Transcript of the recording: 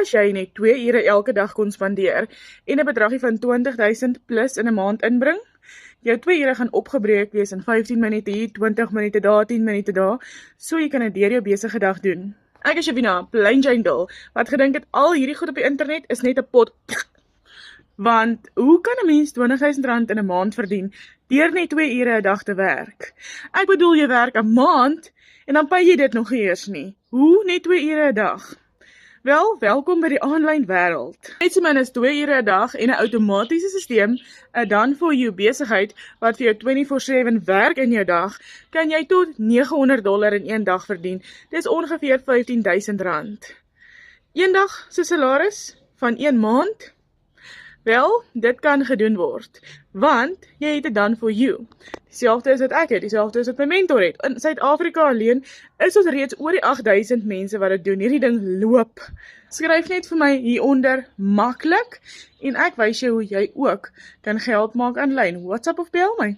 as jy net 2 ure elke dag kon spandeer en 'n bedragie van 20.000 plus in 'n maand inbring, jou 2 ure gaan opgebreek wees in 15 minute hier, 20 minute daar, 10 minute daar, so jy kan dit deur jou besige dag doen. Ek is Shavina, Plain Jane Doe, wat gedink het al hierdie goed op die internet is net 'n pot. Want hoe kan 'n mens R20.000 in 'n maand verdien deur net 2 ure 'n dag te werk? Ek bedoel jy werk 'n maand en dan pay jy dit nog nie eers nie. Hoe net 2 ure 'n dag? Wel, welkom by die aanlyn wêreld. Net so min as 2 ure 'n dag en 'n outomatiese stelsel, 'n done for you besigheid wat vir jou 24/7 werk in jou dag, kan jy tot $900 in een dag verdien. Dis ongeveer R15.000. Eendag se salaris van 1 maand? Wel, dit kan gedoen word, want jy het dit done for you. Dieselfde is wat ek het, dieselfde is wat my mentor het. In Suid-Afrika alleen is ons reeds oor die 8.000 mense wat dit doen. Hierdie ding loop. Skryf net vir my hieronder maklik en ek wys jou hoe jy ook kan geld maak aanlyn. WhatsApp of bel my.